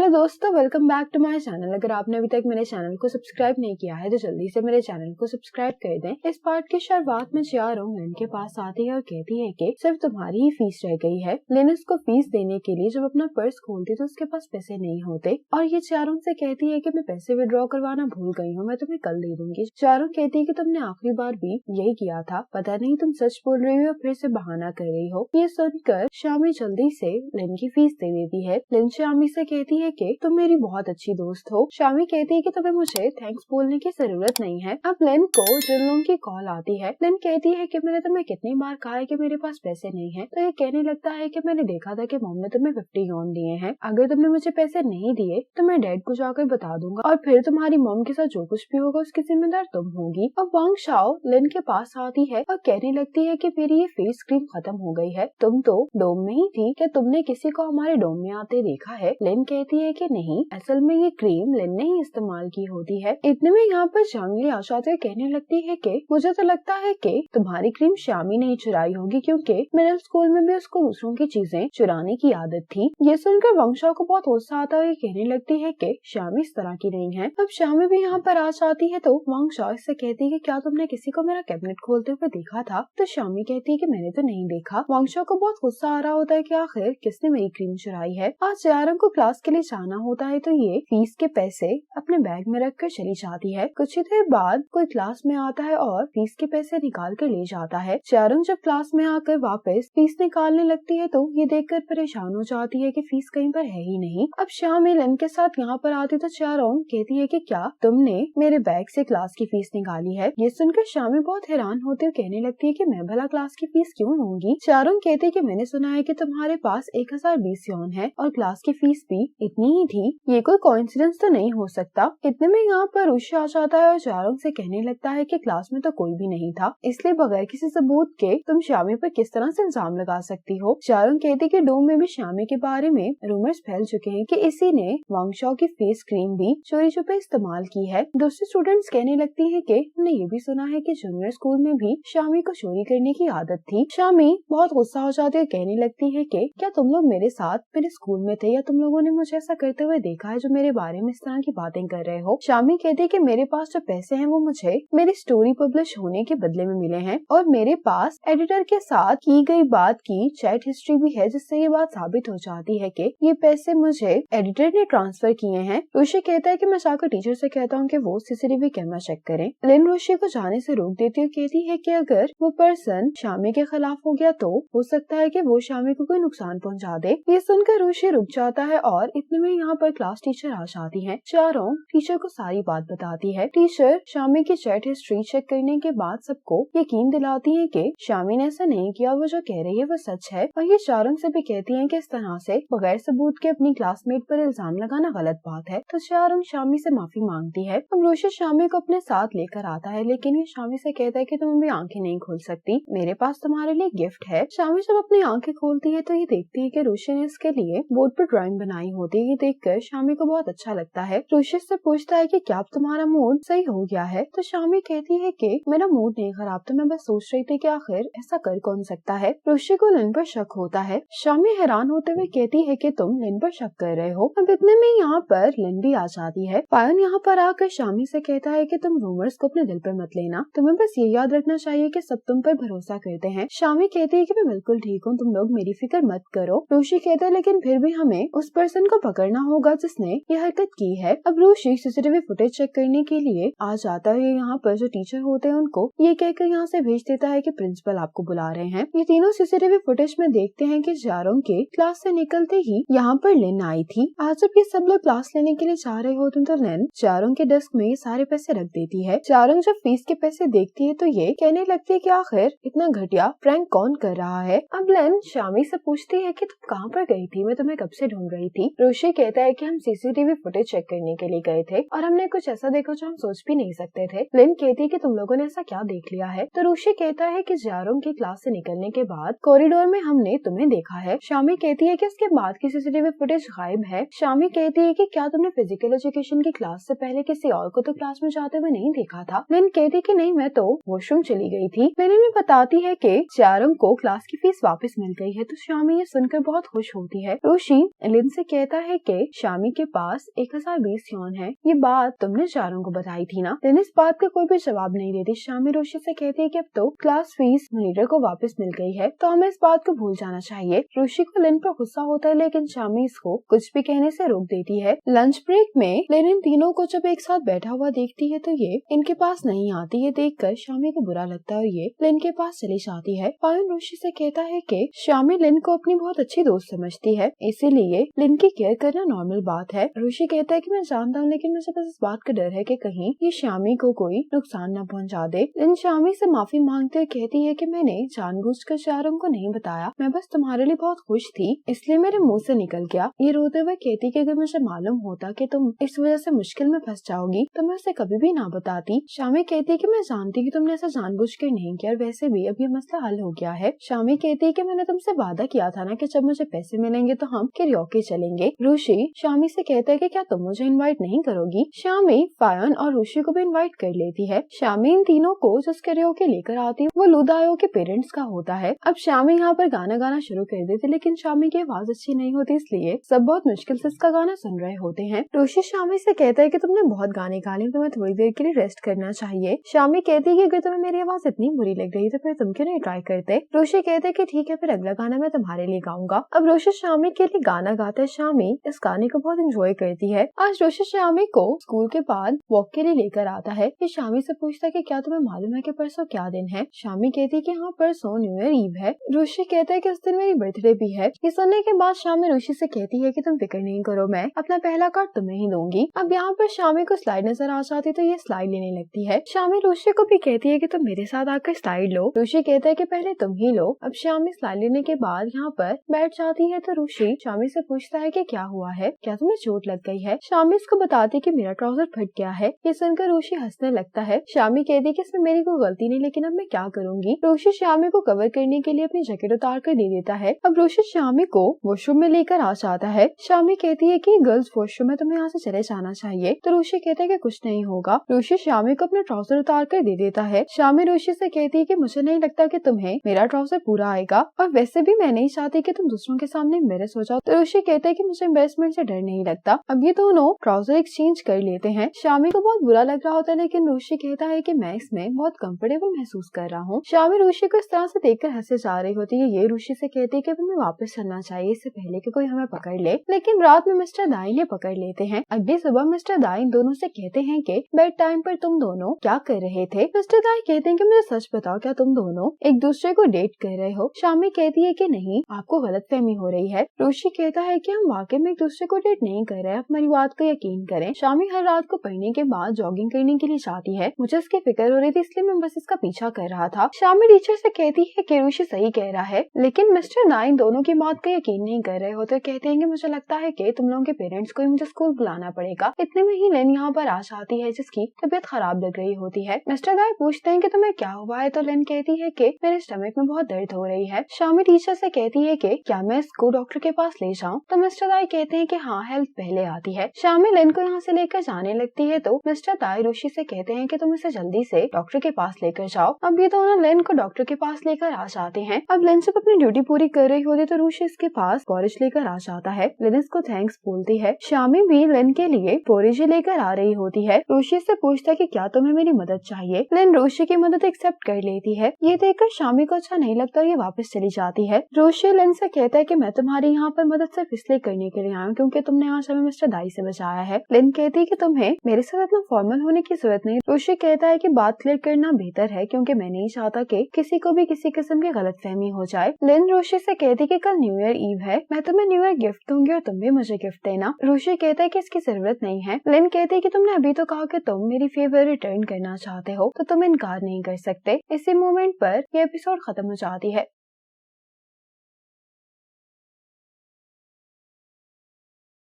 Hello दोस्तों, welcome back to my channel. अगर आपने अभी तक मेरे चैनल को सब्सक्राइब नहीं किया है तो जल्दी से मेरे चैनल को सब्सक्राइब कर दें। इस पार्ट की शुरुआत में चारों लिन के पास आती है और कहती है कि सिर्फ तुम्हारी ही फीस रह गई है। लिन उसको फीस देने के लिए जब अपना पर्स खोलती तो उसके पास पैसे नहीं होते और ये चारों से कहती है कि मैं पैसे विड्रॉ करवाना भूल गई हूँ, मैं तुम्हें कल दे दूंगी। चारों कहती है कि तुमने आखिरी बार भी यही किया था, पता नहीं तुम सच बोल रही हो या फिर से बहाना कर रही हो। ये सुनकर शामी जल्दी से लिन की फीस दे देती है। लिन शामी से कहती है कि तुम मेरी बहुत अच्छी दोस्त हो। शामी कहती है कि तुम्हें मुझे थैंक्स बोलने की जरूरत नहीं है। अब लिन को जुनलोंग की कॉल आती है। लिन कहती है कि मैंने तुम्हें कितनी बार कहा है कि मेरे पास पैसे नहीं है, तो ये कहने लगता है कि मैंने देखा था कि मॉम ने तुम्हें 50 यॉन दिए हैं, अगर तुमने मुझे पैसे नहीं दिए तो मैं डैड को जाकर बता दूंगा और फिर तुम्हारी मॉम के साथ जो कुछ भी होगा उसकी जिम्मेदार तुम होगी। अब वांग शाओ लिन के पास आती है और कहने लगती है कि मेरी ये फेस क्रीम खत्म हो गई है, तुम तो डोम में ही थी, क्या तुमने किसी को हमारे डोम में आते देखा है? लिन कहती है कि नहीं, असल में ये क्रीम लिन ने ही इस्तेमाल की होती है। इतने में यहाँ पर चांगली आ जाते हुए कहने लगती है कि मुझे तो लगता है कि तुम्हारी क्रीम शामी ने ही चुराई होगी, क्योंकि मिडिल स्कूल में भी उसको दूसरों की चीजें चुराने की आदत थी। ये सुनकर वंशा को बहुत गुस्सा आता है, कहने लगती है कि शामी इस तरह की नहीं है। अब शामी भी यहाँ पर आ जाती है तो वंशा इससे कहती है कि क्या तुमने किसी को मेरा कैबिनेट खोलते हुए देखा था? तो शामी कहती है कि मैंने तो नहीं देखा। वंशा को बहुत गुस्सा आ रहा होता है कि आखिर किसने मेरी क्रीम चुराई है। आज यारों को क्लास के लिए जाना होता है तो ये फीस के पैसे अपने बैग में रख कर चली जाती है। कुछ ही देर बाद कोई क्लास में आता है और फीस के पैसे निकाल कर ले जाता है। चारों जब क्लास में आकर वापस फीस निकालने लगती है तो ये देखकर परेशान हो जाती है कि फीस कहीं पर है ही नहीं। अब शाम लिन के साथ यहाँ पर आती तो चारों कहती है कि क्या तुमने मेरे बैग से क्लास की फीस निकाली है? ये सुनकर शामी बहुत हैरान होती हुई कहने लगती है कि मैं भला क्लास की फीस क्यों लूंगी? चारों कहती है कि मैंने सुना है कि तुम्हारे पास 1020 यॉन है और क्लास की फीस भी इतनी ही थी, ये कोई कोइंसिडेंस तो नहीं हो सकता। इतने में यहाँ पर रुशी आ जाता है और चारों से कहने लगता है कि क्लास में तो कोई भी नहीं था, इसलिए बगैर किसी सबूत के तुम शामी पर किस तरह से इल्जाम लगा सकती हो? चारों कहती कि डोम में भी शामी के बारे में रूमर्स फैल चुके हैं कि इसी ने वांगशाओ की फेस क्रीम भी चोरी छुपे इस्तेमाल की है। दूसरे स्टूडेंट्स कहने लगती है कि हमने ये भी सुना है कि जूनियर स्कूल में भी शामी को चोरी करने की आदत थी। शामी बहुत गुस्सा हो जाती है, कहने लगती है कि क्या तुम लोग मेरे साथ मेरे स्कूल में थे या तुम लोगों ने मुझे ऐसा करते हुए देखा है जो मेरे बारे में इस तरह की बातें कर रहे हो? शामी कहती है कि मेरे पास जो पैसे हैं वो मुझे मेरी स्टोरी पब्लिश होने के बदले में मिले हैं और मेरे पास एडिटर के साथ की गई बात की चैट हिस्ट्री भी है, जिससे ये बात साबित हो जाती है कि ये पैसे मुझे एडिटर ने ट्रांसफर किए हैं। ऋषि कहता है कि मैं जाकर टीचर से कहता हूँ कि वो सीसीटीवी कैमरा चेक करें। लिन ऋषि को जाने से रोक देती है, कहती है कि अगर वो पर्सन शामी के खिलाफ हो गया तो हो सकता है कि वो शामी को कोई नुकसान पहुंचा दे। ये सुनकर ऋषि रुक जाता है और इतने में यहाँ पर क्लास टीचर आ जाती है। चारों टीचर को सारी बात बताती है। टीचर शामी की चैट हिस्ट्री चेक करने के बाद सबको यकीन दिलाती है कि शामी ने ऐसा नहीं किया, वो जो कह रही है वो सच है। और ये चारों से भी कहती है कि इस तरह से बगैर सबूत के अपनी क्लासमेट पर इल्जाम लगाना गलत बात है। तो चारों शामी से माफी मांगती है। अब ऋषि शामी को अपने साथ लेकर आता है, लेकिन ये शामी से कहता है कि तुम अभी आंखें नहीं खोल सकती, मेरे पास तुम्हारे लिए गिफ्ट है। शामी जब अपनी आंखें खोलती है तो ये देखती है कि ऋषि ने इसके लिए बोर्ड पर ड्राइंग बनाई होती है। ये देखकर शामी को बहुत अच्छा लगता है। ऋषि से पूछता है कि क्या अब तुम्हारा मूड सही हो गया है? तो शामी कहती है कि मेरा मूड नहीं खराब, तो मैं बस सोच रही थी कि आखिर ऐसा कर कौन सकता है। ऋषि को लिन पर शक होता है। शामी हैरान होते हुए कहती है कि तुम लिन पर शक कर रहे हो। अब इतने में यहाँ पर लिन भी आ जाती है। पायन यहाँ पर आकर शामी से कहता है कि तुम रूमर्स को अपने दिल पर मत लेना, तुम्हें बस ये याद रखना चाहिए कि सब तुम पर भरोसा करते हैं। शामी कहती है कि मैं बिल्कुल ठीक हूँ, तुम लोग मेरी फिक्र मत करो। ऋषि कहता है लेकिन फिर भी हमें उस पर्सन को पकड़ना होगा जिसने ये हरकत की है। अब ऋषि सीसीटीवी फुटेज चेक करने के लिए आ जाता है। यहाँ पर जो टीचर होते हैं उनको ये कहकर यहाँ से भेज देता है कि प्रिंसिपल आपको बुला रहे हैं। ये तीनों सीसीटीवी फुटेज में देखते हैं कि चारों के क्लास से निकलते ही यहाँ पर लिन आई थी। आज जब ये सब लोग क्लास लेने के लिए जा रहे होते हैं तो लिन चारों के डेस्क में ये सारे पैसे रख देती है। चारों जब फीस के पैसे देखती है तो ये कहने लगती है कि आखिर इतना घटिया प्रैंक कौन कर रहा है। अब लिन शामी से पूछती है कि तुम कहाँ पर गई थी, मैं तुम्हें कब से ढूंढ रही थी। ऋषि कहता है कि हम सीसीटीवी फुटेज चेक करने के लिए गए थे और हमने कुछ ऐसा देखा जो हम सोच भी नहीं सकते थे। लिन कहती है कि तुम लोगों ने ऐसा क्या देख लिया है? तो ऋषि कहता है कि जारों की क्लास से निकलने के बाद कॉरिडोर में हमने तुम्हें देखा है। शामी कहती है कि उसके बाद की सीसीटीवी फुटेज गायब है। शामी कहती है कि क्या तुमने फिजिकल एजुकेशन की क्लास से पहले किसी और को तो क्लास में जाते हुए नहीं देखा था? लिन कहती कि नहीं, मैं तो वॉशरूम चली गई थी। लिन बताती है कि चारों को क्लास की फीस वापस मिल गई है। तो शामी ये सुनकर बहुत खुश होती है। ऋषि लिन से कहता है है कि शामी के पास 1020 यौन है। ये बात तुमने चारों को बताई थी ना। लिन इस बात का कोई भी जवाब नहीं देती। शामी रोशी से कहती है कि अब तो क्लास फीस मॉनिटर को वापस मिल गई है, तो हमें इस बात को भूल जाना चाहिए। रोशी को लिन पर गुस्सा होता है, लेकिन शामी इसको कुछ भी कहने से रोक देती है। लंच ब्रेक में लिन इन तीनों को जब एक साथ बैठा हुआ देखती है तो ये इनके पास नहीं आती है। देखकर शामी को बुरा लगता है और ये लिन के पास चली जाती है। पायन रोशी से कहता है कि शामी लिन को अपनी बहुत अच्छी दोस्त समझती है, इसीलिए लिन की केयर करना नॉर्मल बात है। रोशी कहता है कि मैं जानता हूँ, लेकिन मुझे बस इस बात का डर है कि कहीं ये शामी को कोई नुकसान न पहुँचा दे। लिन शामी से माफी मांगते हुए कहती है कि मैंने जानबूझकर चारों को नहीं बताया, मैं बस तुम्हारे लिए बहुत खुश थी, इसलिए मेरे मुंह से निकल गया। ये रोते हुए कहती कि अगर मुझे मालूम होता कि तुम इस वजह से मुश्किल में फंस जाओगी तो मैं उसे कभी भी ना बताती। शामी कहती कि मैं जानती कि तुमने ऐसा जानबूझकर नहीं किया, और वैसे भी अब ये मसला हल हो गया है। शामी कहती कि मैंने तुमसे वादा किया था ना कि जब मुझे पैसे मिलेंगे तो हम कैरियोके चलेंगे। रूशी शामी से कहता है कि क्या तुम मुझे इनवाइट नहीं करोगी। शामी फायन और रूशी को भी इनवाइट कर लेती है। शामी इन तीनों को जिस कैरियोके लेकर आती है वो लुदायो के पेरेंट्स का होता है। अब शामी यहाँ पर गाना गाना शुरू कर देती, लेकिन शामी की आवाज अच्छी नहीं होती, इसलिए सब बहुत मुश्किल से इसका गाना सुन रहे होते हैं। रूशी शामी से कहता है कि तुमने बहुत गाने गा लिए, तुम्हें थोड़ी देर के लिए रेस्ट करना चाहिए। शामी कहती है कि अगर तुम्हें मेरी आवाज इतनी बुरी लग रही तो फिर तुम क्यों नहीं ट्राई करते। रूशी कहते है कि ठीक है, फिर अगला गाना मैं तुम्हारे लिए गाऊंगा। अब रूशी शामी के लिए गाना गाता है। शामी इस गाने को बहुत एंजॉय करती है। आज रूशी शामी को स्कूल के बाद वॉक के लिए लेकर आता है। ये शामी से पूछता है कि क्या तुम्हें मालूम है कि परसों क्या दिन है। शामी कहती है कि हाँ, परसों न्यू ईयर ईव है। रूशी कहता है कि उस दिन मेरी बर्थडे भी है। ये सुनने के बाद शामी रूशी से कहती है कि तुम फिक्र नहीं करो, मैं अपना पहला कार्ड तुम्हें ही दूंगी। अब यहाँ पर शामी को स्लाइड नजर आ जाती तो ये स्लाइड लेने लगती है। शामी रूशी को भी कहती है कि तुम मेरे साथ आकर स्लाइड लो। रूशी कहता है कि पहले तुम ही लो। अब शामी स्लाइड लेने के बाद यहाँ पर बैठ जाती है तो रूशी शामी से पूछता है कि क्या हुआ है, क्या तुम्हें चोट लग गई है। शामी इसको बताती कि मेरा ट्राउजर फट गया है। ये सुनकर रूशी हंसने लगता है। शामी कहती है कि इसमें मेरी कोई गलती नहीं, लेकिन अब मैं क्या करूंगी। रूशी शामी को कवर करने के लिए अपनी जैकेट उतार कर दे देता है। अब रूशी शामी को वॉशरूम में लेकर आ जाता है। शामी कहती है कि गर्ल्स वॉशरूम में तुम्हें यहाँ से चले जाना चाहिए, तो रूशी कहते है कि कुछ नहीं होगा। रूशी शामी को अपना ट्राउजर उतार कर दे देता है। शामी रूशी से कहती है कि मुझे नहीं लगता कि तुम्हें मेरा ट्राउजर पूरा आएगा, और वैसे भी मैं नहीं चाहती कि तुम दूसरों के सामने एम्बैरेस हो जाओ। तो रूशी कहते है कि मुझे एम्बैरेसमेंट से डर नहीं लगता। अब ये दोनों ट्राउजर एक्सचेंज कर लेते हैं। शामी को बहुत बुरा लग रहा होता है, लेकिन रूशी कहता है कि मैं इसमें बहुत कंफर्टेबल महसूस कर रहा हूँ। शामी रूशी को इस तरह से देखकर हंसे जा रही होती है। ये रूशी से कहती है कि हमें वापस चलना चाहिए इससे पहले कि कोई हमें पकड़ ले, लेकिन रात में मिस्टर दाई ने पकड़ लेते हैं। अगली सुबह मिस्टर दाई दोनों से कहते हैं कि बेड टाइम पर तुम दोनों क्या कर रहे थे। मिस्टर दाई कहते हैं कि मुझे सच बताओ, क्या तुम दोनों एक दूसरे को डेट कर रहे हो। शामी कहती है कि नहीं, आपको गलतफहमी हो रही है। रूशी कहता है कि हम वाकई में एक दूसरे को डेट नहीं कर रहे हैं, आप हमारी बात को यकीन करें। शामी हर रात को पढ़ने के बाद जॉगिंग करने के लिए जाती है। मुझे इसकी फिक्र हो रही थी, इसलिए मैं बस इसका पीछा कर रहा था। शामी टीचर से कहती है कि रूशी सही कह रहा है, लेकिन मिस्टर दाई दोनों की बात का यकीन नहीं कर रहे होते। कहते हैं कि मुझे लगता है कि तुम लोगों के पेरेंट्स को ही मुझे स्कूल बुलाना पड़ेगा। इतने में ही लिन यहाँ पर आ जाती है, जिसकी तबीयत खराब लग रही होती है। मिस्टर दाई पूछते हैं कि तुम्हें क्या हुआ है, तो लिन कहती है कि मेरे स्टमक में बहुत दर्द हो रही है। शामी टीचर से कहती है कि क्या मैं इसको डॉक्टर के पास ले जाऊं, तो मिस्टर दाई कहते हैं कि हाँ, हेल्थ पहले आती है। शामी लिन को यहाँ से लेकर जाने लगती है, तो मिस्टर दाई रूशी से कहते हैं कि तुम इसे जल्दी से डॉक्टर के पास लेकर जाओ। अब ये दोनों लिन को डॉक्टर के पास लेकर आ जाते हैं। अब लिन जब अपनी ड्यूटी पूरी कर रही होती तो रूशी इसके पास पोरिज लेकर आ जाता है। लिन इसको थैंक्स बोलती है। शामी भी लिन के लिए पोरिज लेकर आ रही होती है। रूशी से पूछता है कि क्या तुम्हें मेरी मदद चाहिए। लिन रूशी की मदद एक्सेप्ट कर लेती है। ये देखकर शामी को अच्छा नहीं लगता, ये वापस चली जाती है। रूशी लिन से कहता है कि मैं तुम्हारी यहाँ पर मदद सिर्फ इसलिए करने के लिए आया हूँ क्योंकि तुमने आज हमें मिस्टर दाई से बचाया है। लिन कहती है कि तुम्हें मेरे साथ इतना फॉर्मल होने की जरूरत नहीं। रूशी कहता है कि बात क्लियर करना बेहतर है, क्योंकि मैं नहीं चाहता कि किसी को भी किसी किस्म की गलतफहमी हो जाए। लिन रूशी से कहती कि कल न्यू ईयर ईव है, मैं तुम्हें न्यू ईयर गिफ्ट दूंगी और तुम भी मुझे गिफ्ट देना। रूशी कहता है कि इसकी जरूरत नहीं है। लिन कहती है कि तुमने अभी तो कहा कि तुम मेरी फेवर रिटर्न करना चाहते हो, तो तुम इनकार नहीं कर सकते। इसी मोमेंट पर यह एपिसोड खत्म हो जाती है।